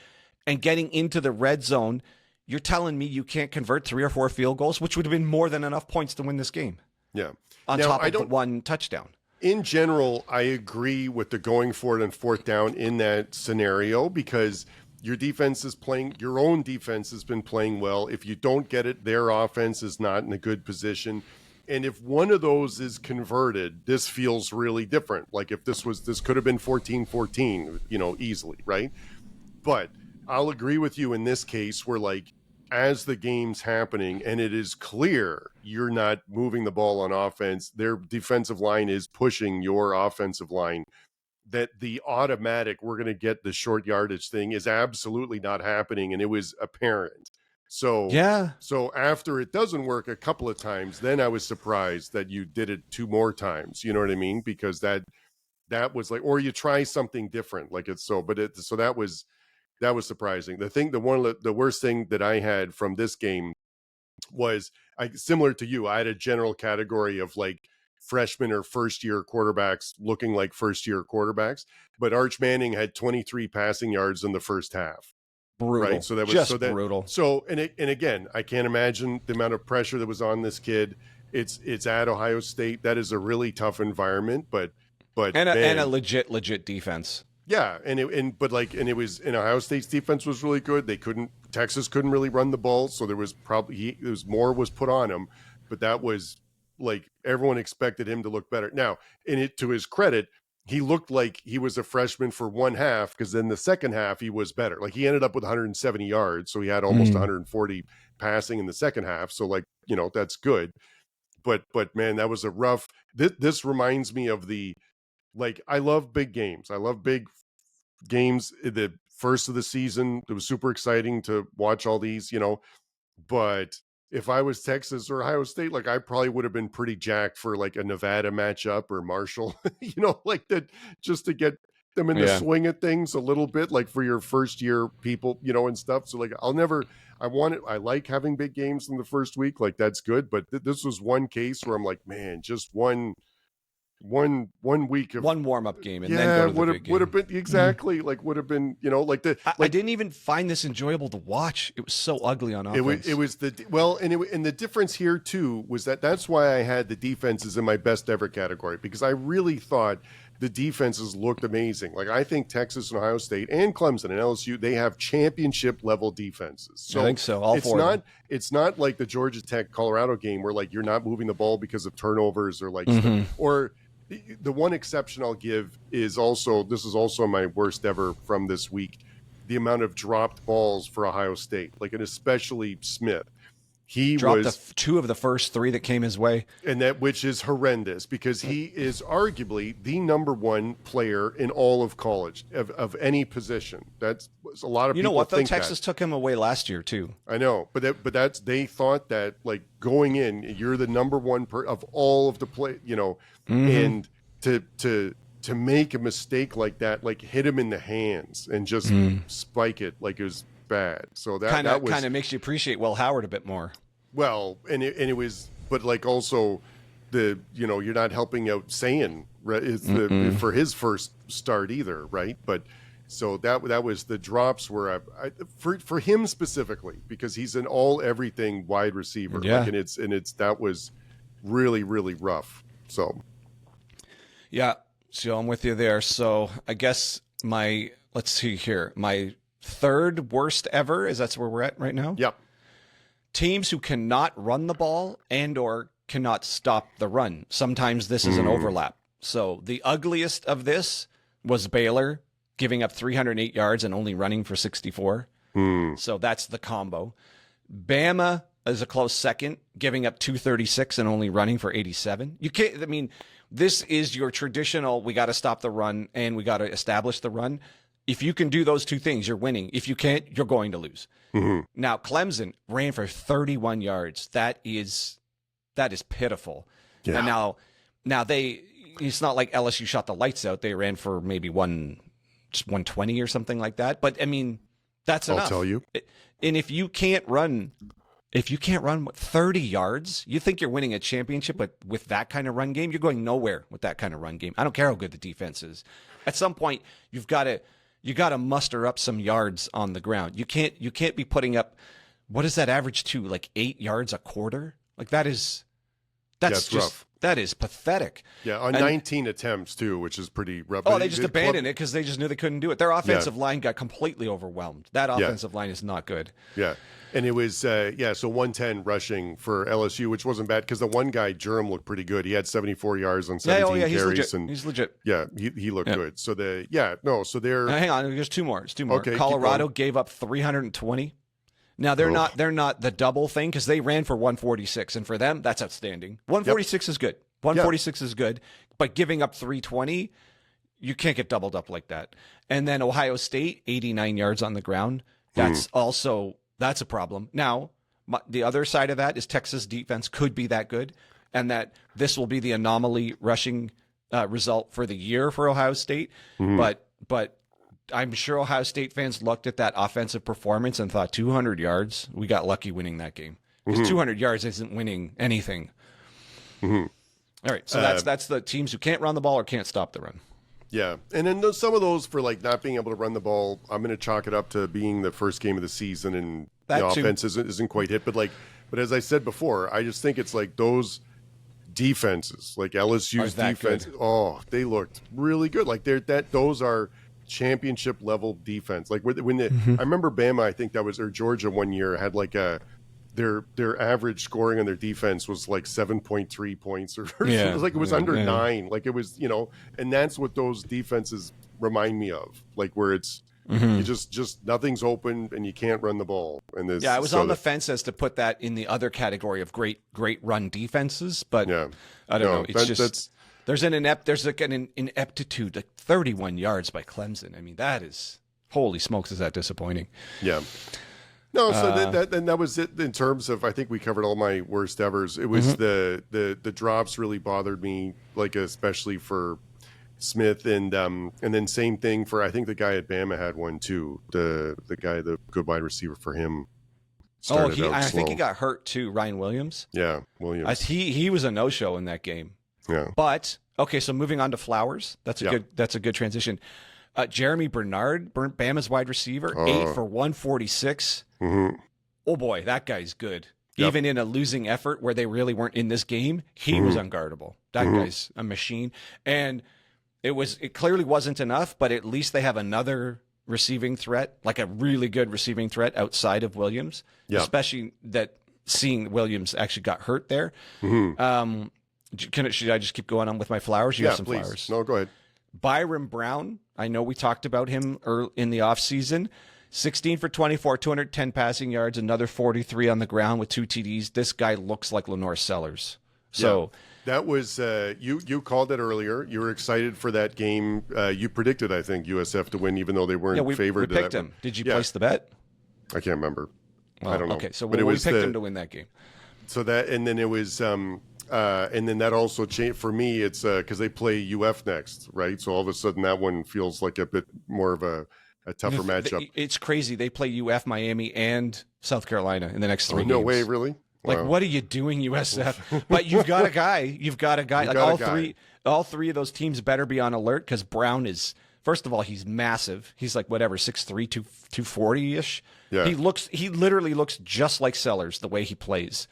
and getting into the red zone, you're telling me you can't convert 3 or 4 field goals, which would have been more than enough points to win this game. Yeah. On top of the 1 touchdown. In general, I agree with the going for it on 4th down in that scenario, because your defense is playing, your own defense has been playing well. If you don't get it, their offense is not in a good position. And if one of those is converted, this feels really different. Like if this could have been 14-14, easily, right? But I'll agree with you in this case where, like, as the game's happening and it is clear you're not moving the ball on offense, their defensive line is pushing your offensive line, that the automatic, we're going to get the short yardage thing is absolutely not happening. And it was apparent. So after it doesn't work a couple of times, then I was surprised that you did it 2 more times. You know what I mean? Because that was like, or you try something different, like it's so, but so that was surprising. The worst thing that I had from this game was, similar to you, I had a general category of like freshman or first year quarterbacks looking like first year quarterbacks, but Arch Manning had 23 passing yards in the first half. Brutal. Right. So that was just brutal. So, and again, I can't imagine the amount of pressure that was on this kid. It's at Ohio State. That is a really tough environment, but a legit defense. Yeah, and Ohio State's defense was really good. Texas couldn't really run the ball, so there was more was put on him, but that was like everyone expected him to look better. Now, to his credit, he looked like he was a freshman for one half, because then the second half he was better. Like he ended up with 170 yards, so he had almost 140 passing in the second half. So that's good. But man, that was a rough. This reminds me of I love big games. I love big games. The first of the season, it was super exciting to watch all these, but if I was Texas or Ohio State, like I probably would have been pretty jacked for like a Nevada matchup or Marshall, like that, just to get them in the swing of things a little bit, like for your first year people, and stuff. So like, I like having big games in the first week. Like that's good. But this was one case where I'm like, man, just one week of one warm-up game and then go to the big game. Would have been exactly would have been I didn't even find this enjoyable to watch. It was so ugly on offense. And the difference here too was that's why I had the defenses in my best ever category, because I really thought the defenses looked amazing. Like I think Texas and Ohio State and Clemson and LSU, they have championship level defenses. So I think so. All four of them. It's not like the Georgia Tech Colorado game where like you're not moving the ball because of turnovers or like or the one exception I'll give is this is also my worst ever from this week, the amount of dropped balls for Ohio State, and especially Smith. He dropped 2 of the first 3 that came his way, and which is horrendous, because he is arguably the number 1 player in all of college of any position. That's a lot of people. You know what? Though Texas took him away last year too. I know, but they thought that going in, you're the number 1 of all of the play, and to make a mistake like that, hit him in the hands and just spike it like it was bad. So that kind of makes you appreciate Will Howard a bit more. Well, and it was, but also you're not helping out Sayin for his first start either, right? But so that was the drops where for him specifically, because he's an everything wide receiver, that was really, really rough. So yeah, so I'm with you there. So I guess let's see here, my 3rd worst ever that's where we're at right now. Yep. Teams who cannot run the ball and or cannot stop the run. Sometimes this is an overlap. So the ugliest of this was Baylor giving up 308 yards and only running for 64. So that's the combo. Bama is a close second, giving up 236 and only running for 87. You can't, this is your traditional, we got to stop the run and we got to establish the run. if you can do those two things, you're winning. If you can't, you're going to lose. Now, Clemson ran for 31 yards. That is pitiful. Yeah. And now it's not like LSU shot the lights out. They ran for maybe just 120 or something like that. But I mean, that's enough. I'll tell you. And if you can't run 30 yards, you think you're winning a championship, but with that kind of run game, you're going nowhere with that kind of run game. I don't care how good the defense is. At some point, you got to muster up some yards on the ground. You can't be putting up, what is that average to, like 8 yards a quarter? Like that's just rough. That is pathetic. Yeah, on 19 attempts too, which is pretty rough. Oh, they just abandoned it because they just knew they couldn't do it. Their offensive line got completely overwhelmed. That offensive line is not good. Yeah. And it was, so 110 rushing for LSU, which wasn't bad because the one guy, Durham, looked pretty good. He had 74 yards on 17 carries. He's legit. Yeah, he looked good. So they're... hang on, there's two more. Okay, Colorado gave up 320. Now, they're not the double thing because they ran for 146, and for them, that's outstanding. 146 is good. 146 is good, but giving up 320, you can't get doubled up like that. And then Ohio State, 89 yards on the ground. That's that's a problem. Now, the other side of that is Texas defense could be that good, and that this will be the anomaly rushing result for the year for Ohio State. But I'm sure Ohio State fans looked at that offensive performance and thought 200 yards, we got lucky winning that game. Because 200 yards isn't winning anything. All right, so that's the teams who can't run the ball or can't stop the run. Yeah, and then some of those for like not being able to run the ball, I'm going to chalk it up to being the first game of the season and the offense isn't quite hit. But as I said before, I just think it's like those defenses, like LSU's defense. Good? Oh, they looked really good. Like those are championship level defense. Like when I remember Bama, I think that was, or Georgia one year had like their average scoring on their defense was like 7.3 points or it was like it was under 9. Like it was, and that's what those defenses remind me of. Like where it's you just nothing's open and you can't run the ball. And I was on the fence as to put that in the other category of great run defenses, but I don't know. It's there's an ineptitude, like 31 yards by Clemson. I mean, that is, holy smokes, is that disappointing? Yeah. No, so that was it in terms of, I think we covered all my worst evers. It was the drops really bothered me, like especially for Smith and then same thing for, I think the guy at Bama had one too. The guy, the good wide receiver for him. I think he got hurt too, Ryan Williams. Yeah, Williams. He was a no-show in that game. Yeah. But okay, so moving on to Flowers. That's a good transition. Jeremy Bernard, Bama's wide receiver, 8 for 146. Oh boy, that guy's good. Yep. Even in a losing effort where they really weren't in this game, he was unguardable. That guy's a machine. And it clearly wasn't enough, but at least they have another receiving threat, like a really good receiving threat outside of Williams. Yep. Especially that seeing Williams actually got hurt there. Should I just keep going on with my Flowers? You have some please. Flowers. No, go ahead. Byron Brown, I know we talked about him in the offseason. 16 for 24, 210 passing yards, another 43 on the ground with 2 TDs. This guy looks like Lenore Sellers. So that was you called it earlier. You were excited for that game. You predicted, I think, USF to win, even though they weren't favored. We picked him. Did you place the bet? I can't remember. I don't know. Okay, so we picked him to win that game. So that, and then it was, and then that also changed for me. It's because they play UF next, right? So all of a sudden that one feels like a bit more of a tougher matchup. It's crazy. They play UF, Miami, and South Carolina in the next 3 games. No way, really? Like, what are you doing, USF? But you've got a guy. Like all three of those teams better be on alert because Brown is, first of all, he's massive. He's like 6'3", 240-ish. Yeah. He literally looks just like Sellers the way he plays.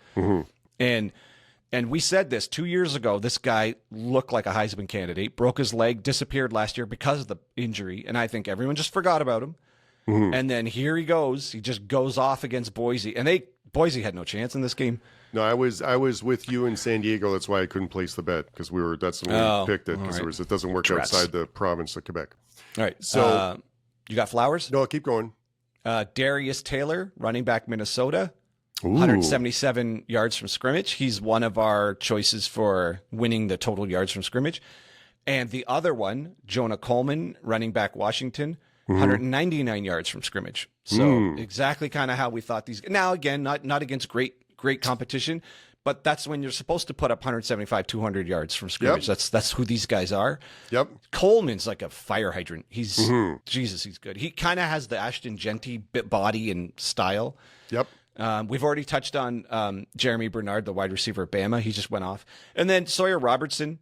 And we said this 2 years ago. This guy looked like a Heisman candidate, broke his leg, disappeared last year because of the injury, and I think everyone just forgot about him. And then here he goes. He just goes off against Boise, and Boise had no chance in this game. No, I was with you in San Diego. That's why I couldn't place the bet because that's when we picked it because it doesn't work outside the province of Quebec. All right, so you got Flowers? No, keep going. Darius Taylor, running back, Minnesota. 177 yards from scrimmage. He's one of our choices for winning the total yards from scrimmage. And the other one, Jonah Coleman, running back, Washington, 199 yards from scrimmage. So exactly kind of how we thought these. Now, again, not against great competition, but that's when you're supposed to put up 175, 200 yards from scrimmage. That's who these guys are. Yep. Coleman's like a fire hydrant. He's Jesus, he's good. He kind of has the Ashton Genty body and style. Yep. We've already touched on Jeremy Bernard, the wide receiver at Bama. He just went off. And then Sawyer Robertson,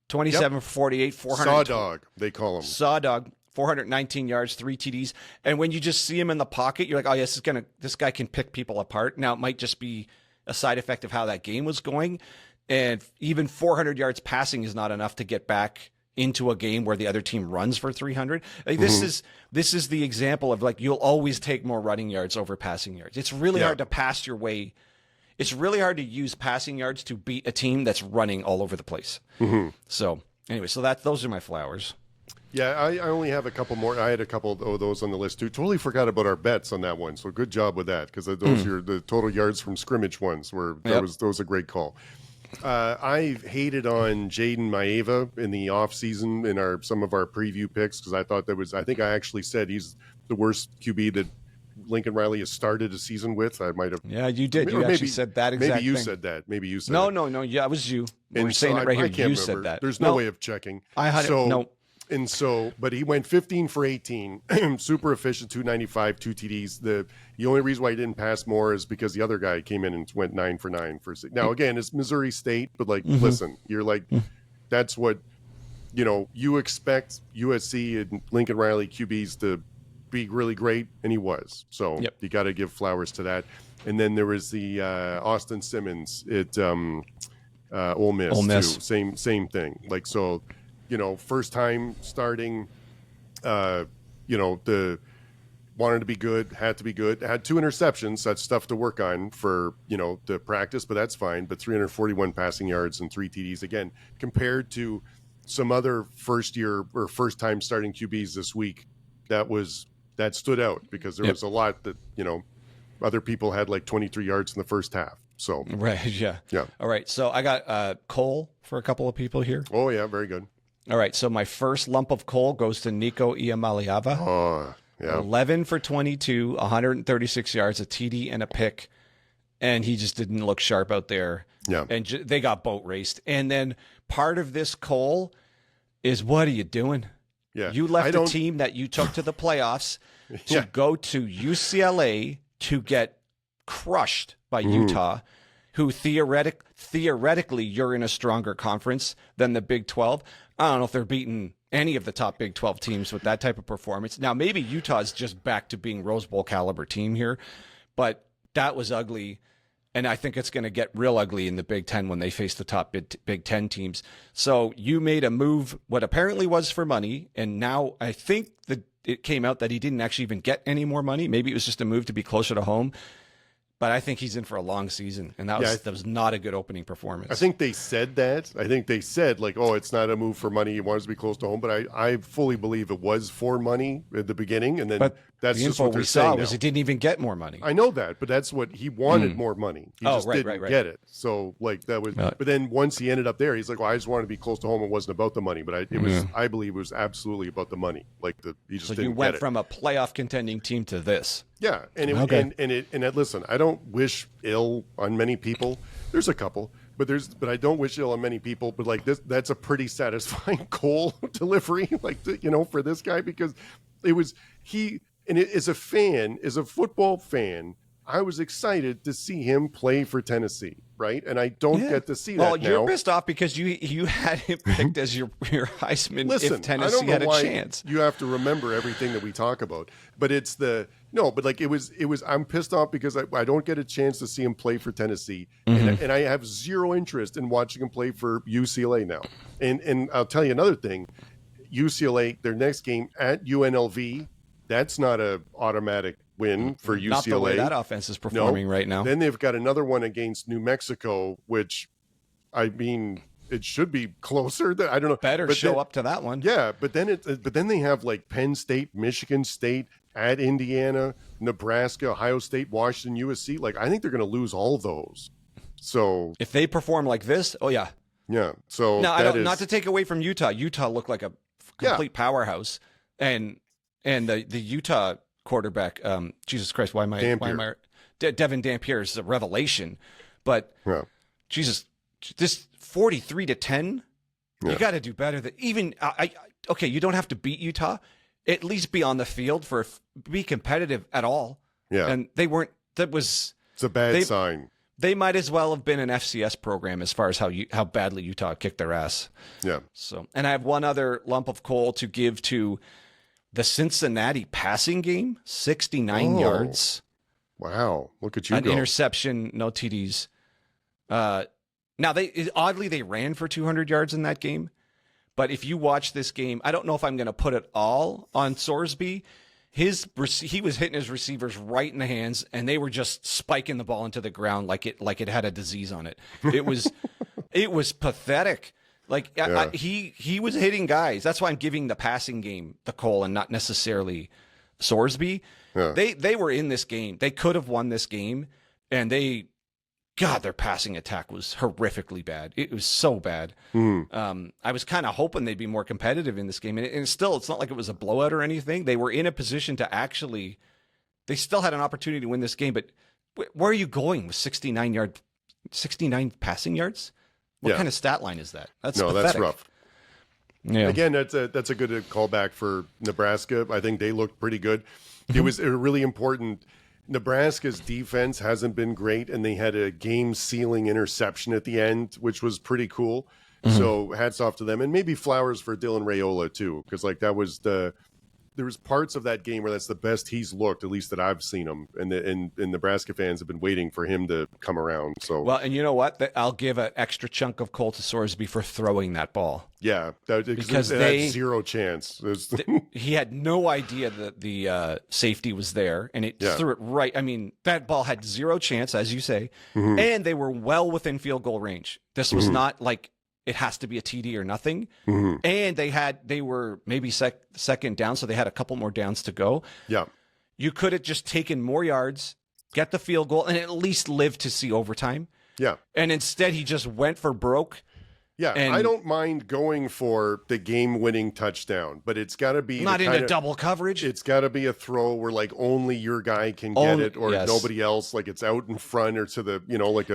27 for 48, 400. Saw dog, they call him. Saw dog, 419 yards, 3 TDs. And when you just see him in the pocket, you're like, oh, yes, this guy can pick people apart. Now, it might just be a side effect of how that game was going. And even 400 yards passing is not enough to get back into a game where the other team runs for 300. Like, this is the example of, like, you'll always take more running yards over passing yards. It's really hard to pass your way. It's really hard to use passing yards to beat a team that's running all over the place. So anyway, those are my flowers. Yeah, I only have a couple more. I had a couple of those on the list too. Totally forgot about our bets on that one. So good job with that, because those are the total yards from scrimmage ones. That was a great call. I hated on Jaden Maeva in the offseason in some of our preview picks, because I thought I think I actually said he's the worst QB that Lincoln Riley has started a season with. I might have. Yeah, you did. You actually said that exact thing. Said that. Maybe you said no. Yeah, it was you. We're saying it right here. You said that. There's no way of checking. I had no. And so, but he went 15 for 18, super efficient, 295, 2 TDs. The only reason why he didn't pass more is because the other guy came in and went 9 for 9 for 6. Now, again, it's Missouri State, but listen, you're like, that's what, you expect USC and Lincoln Riley QBs to be really great, and he was. So you got to give flowers to that. And then there was the Austin Simmons at Ole Miss. Too. Same thing. Like, so. First time starting, wanted to be good, had to be good. Had 2 interceptions. That's stuff to work on for, the practice, but that's fine. But 341 passing yards and 3 TDs. Again, compared to some other first time starting QBs this week, that stood out, because there was a lot that, other people had like 23 yards in the first half. So right, yeah. All right, so I got Cole for a couple of people here. Oh yeah, very good. All right, so my first lump of coal goes to Nico Iamaleava. Oh, yeah. 11 for 22, 136 yards, a TD and a pick, and he just didn't look sharp out there. Yeah. And they got boat raced. And then part of this coal is, what are you doing? Yeah. You left a team that you took to the playoffs to go to UCLA to get crushed by Utah, who theoretically you're in a stronger conference than the Big 12. I don't know if they're beating any of the top Big 12 teams with that type of performance. Now, maybe Utah's just back to being Rose Bowl caliber team here, but that was ugly. And I think it's going to get real ugly in the Big 10 when they face the top Big 10 teams. So you made a move, what apparently was for money, and now I think that it came out that he didn't actually even get any more money. Maybe it was just a move to be closer to home. But I think he's in for a long season, and that was not a good opening performance. I think they said that. I think they said, like, oh, it's not a move for money. He wants to be close to home. But I fully believe it was for money at the beginning, and then that's the just info what they're we saying saw now. Was he didn't even get more money. I know that, but that's what he wanted, more money. He just didn't get it. So, like, that was. But then once he ended up there, he's like, well, I just wanted to be close to home. It wasn't about the money, but I believe it was absolutely about the money. Like, he just didn't get it. You went from a playoff contending team to this. Yeah, and listen, I don't wish ill on many people. There's a couple, but I don't wish ill on many people. But like this, that's a pretty satisfying goal delivery, like for this guy, because it was as a football fan, I was excited to see him play for Tennessee, right? And I don't get to see that now. Well, you're pissed off because you had him picked as your Heisman. Listen, if Tennessee had a chance. You have to remember everything that we talk about, but it was. I'm pissed off because I don't get a chance to see him play for Tennessee, and I have zero interest in watching him play for UCLA now. And I'll tell you another thing: UCLA, their next game at UNLV, that's not a automatic win for UCLA. Not the way that offense is performing right now. Then they've got another one against New Mexico, which, I mean, it should be closer. I don't know. Better show up to that one. Yeah, but then they have like Penn State, Michigan State, at Indiana, Nebraska, Ohio State, Washington, USC. Like, I think they're going to lose all those. So if they perform like this, yeah. So now, not to take away from Utah. Utah looked like a complete powerhouse, and And the Utah quarterback, Jesus Christ, why am I Devin Dampier is a revelation, but Jesus, this 43-10, you got to do better than even. Okay, you don't have to beat Utah, at least be on the field be competitive at all. Yeah, and they weren't. It's a bad sign. They might as well have been an FCS program as far as how badly Utah kicked their ass. Yeah. So, and I have one other lump of coal to give to the Cincinnati passing game, 69 yards. Wow. Look at you An go. interception, no TDs. Now, they ran for 200 yards in that game. But if you watch this game, I don't know if I'm going to put it all on Sorsby. He was hitting his receivers right in the hands, and they were just spiking the ball into the ground like it had a disease on it. It was pathetic. Like he was hitting guys. That's why I'm giving the passing game the coal and not necessarily Sorsby. Yeah. They were in this game. They could have won this game, and their passing attack was horrifically bad. It was so bad. I was kind of hoping they'd be more competitive in this game. And still, it's not like it was a blowout or anything. They were in a position to they still had an opportunity to win this game. But where are you going with 69 passing yards? What kind of stat line is that? That's rough. Yeah. Again, that's a good callback for Nebraska. I think they looked pretty good. It was a really important. Nebraska's defense hasn't been great, and they had a game-sealing interception at the end, which was pretty cool. So hats off to them, and maybe flowers for Dylan Raiola too, because there was parts of that game where that's the best he's looked, at least that I've seen him, and Nebraska fans have been waiting for him to come around. So well, and you know what? I'll give an extra chunk of coal to Sorsby for throwing that ball. Yeah, because they had zero chance. He had no idea that the safety was there, and it threw it right. I mean, that ball had zero chance, as you say, and they were well within field goal range. This was not like it has to be a TD or nothing. And they were maybe second down, so they had a couple more downs to go. Yeah, you could have just taken more yards, get the field goal, and at least live to see overtime. Yeah, and instead he just went for broke. Yeah, I don't mind going for the game-winning touchdown, but it's got to be not into double coverage. It's got to be a throw where like only your guy can get it, or nobody else. Like it's out in front or to the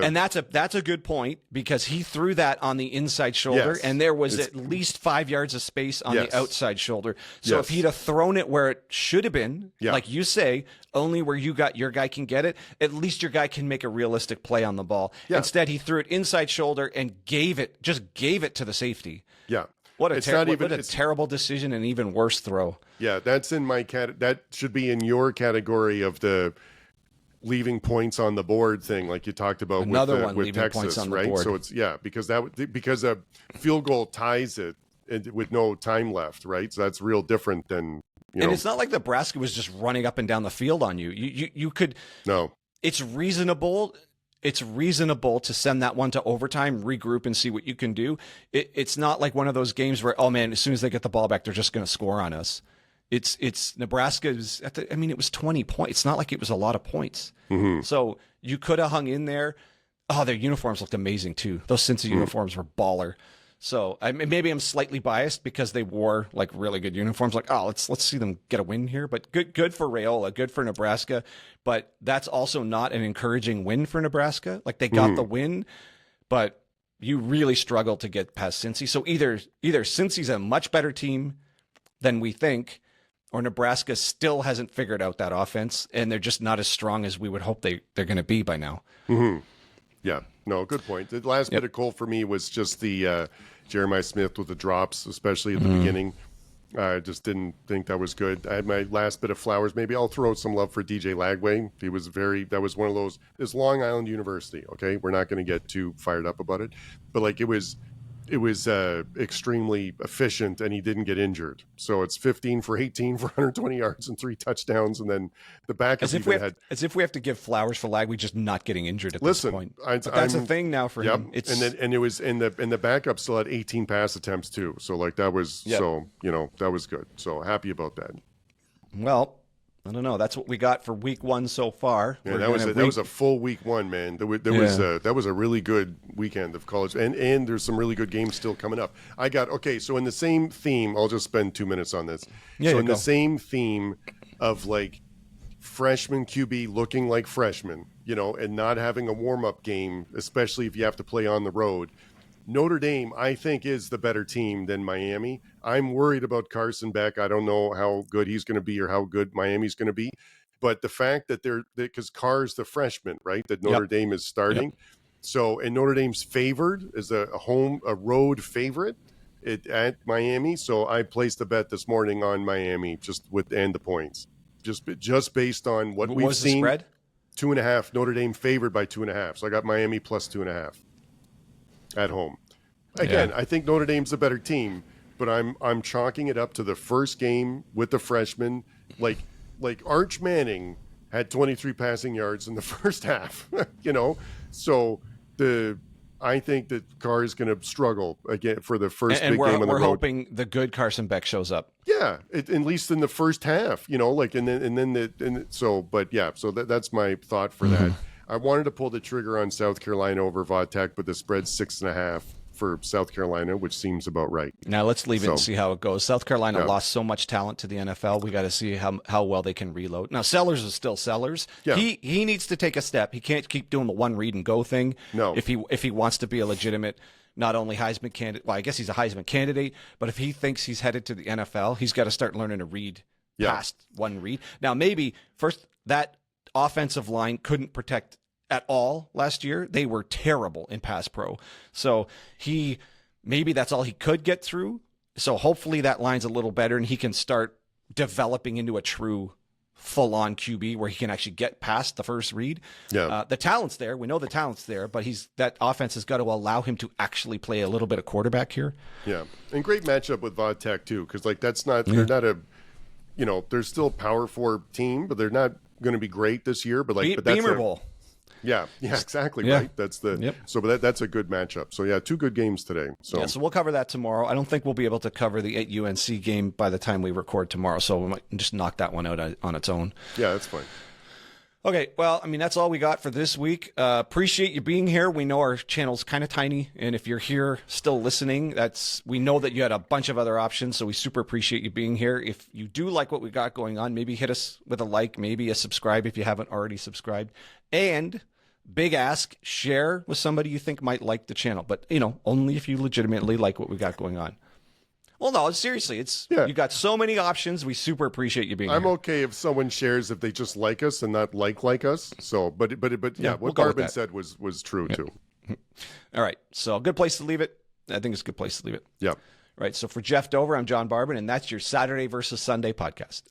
And that's a good point, because he threw that on the inside shoulder, and there was at least 5 yards of space on the outside shoulder. So if he'd have thrown it where it should have been, like you say, only where your guy can get it, at least your guy can make a realistic play on the ball. Yeah. Instead, he threw it inside shoulder and gave it to the safety. Yeah. What a terrible decision, and even worse throw. Yeah, that's in my that should be in your category of the leaving points on the board thing, like you talked about with Texas, points on right? The board. So it's because a field goal ties it with no time left, right? So that's real different than And it's not like Nebraska was just running up and down the field on you. You could It's reasonable. It's reasonable to send that one to overtime, regroup, and see what you can do. It's not like one of those games where, oh man, as soon as they get the ball back, they're just going to score on us. It's Nebraska's. It was 20 points. It's not like it was a lot of points. So you could have hung in there. Oh, their uniforms looked amazing too. Those Cincy uniforms were baller. So maybe I'm slightly biased because they wore like really good uniforms. Like, oh, let's see them get a win here. But good for Raiola, good for Nebraska. But that's also not an encouraging win for Nebraska. Like they got the win, but you really struggle to get past Cincy. So either Cincy's a much better team than we think, or Nebraska still hasn't figured out that offense, and they're just not as strong as we would hope they're going to be by now. Yeah, no, good point. The last bit of coal for me was just the Jeremiah Smith with the drops, especially at the beginning. I just didn't think that was good. I had my last bit of flowers. Maybe I'll throw out some love for DJ Lagway. That was one of those. It's Long Island University. Okay, we're not going to get too fired up about it, but like it was extremely efficient, and he didn't get injured. So it's 15 for 18 for 120 yards and 3 touchdowns, and then the backup as if we have to give flowers for Lagway just not getting injured at this point. That's a thing now for him. And it was and the backup still had 18 pass attempts too. So like that was that was good. So happy about that. Well, I don't know. That's what we got for week 1 so far. Yeah, that was a full week 1, man. That was a really good weekend of college, and there's some really good games still coming up. So in the same theme, I'll just spend 2 minutes on this. Yeah, so in the same theme of like freshman QB looking like freshmen, and not having a warm-up game, especially if you have to play on the road. Notre Dame, I think, is the better team than Miami. I'm worried about Carson Beck. I don't know how good he's going to be or how good Miami's going to be. But the fact that because Carr's the freshman, right, that Notre Dame is starting. Yep. So, and Notre Dame's favored as a road favorite at Miami. So I placed a bet this morning on Miami and the points. Just based on what we've seen. The spread? 2.5. Notre Dame favored by 2.5. So I got Miami plus 2.5. At home. Again, I think Notre Dame's a better team, but I'm chalking it up to the first game with the freshmen. Like Arch Manning had 23 passing yards in the first half, So I think that Carr is going to struggle again for the first big game on the road. We're hoping the good Carson Beck shows up. Yeah, at least in the first half, So that's my thought for that. I wanted to pull the trigger on South Carolina over Vodtech, but the spread's 6.5 for South Carolina, which seems about right. Now let's leave it and see how it goes. South Carolina lost so much talent to the NFL. We got to see how well they can reload. Now Sellers is still Sellers. Yeah. He needs to take a step. He can't keep doing the one read and go thing. No. If he wants to be a legitimate, not only Heisman candidate. Well, I guess he's a Heisman candidate, but if he thinks he's headed to the NFL, he's got to start learning to read past one read. Now maybe first that offensive line couldn't protect at all last year. They were terrible in pass pro. So maybe that's all he could get through. So hopefully that line's a little better and he can start developing into a true full-on QB where he can actually get past the first read. Yeah. The talent's there. We know the talent's there, but that offense has got to allow him to actually play a little bit of quarterback here. Yeah. And great matchup with Vodtech too, because they're not a, they're still a Power 4 team, but they're not going to be great this year. But that's Beamer Bowl. Yeah, exactly. Right. That's but that's a good matchup. So 2 good games today. So we'll cover that tomorrow. I don't think we'll be able to cover the at UNC game by the time we record tomorrow. So we might just knock that one out on its own. Yeah, that's fine. Okay, well, that's all we got for this week. Appreciate you being here. We know our channel's kind of tiny, and if you're here still listening, we know that you had a bunch of other options, so we super appreciate you being here. If you do like what we got going on, maybe hit us with a like, maybe a subscribe if you haven't already subscribed. And big ask, share with somebody you think might like the channel, but only if you legitimately like what we got going on. Well, no, seriously, you got so many options. We super appreciate you being here. I'm okay if someone shares if they just like us and not like us. So, but what Barbin said was true too. All right, so a good place to leave it. I think it's a good place to leave it. Yeah. Right. So for Jeff Dover, I'm John Barbin, and that's your Saturday versus Sunday podcast.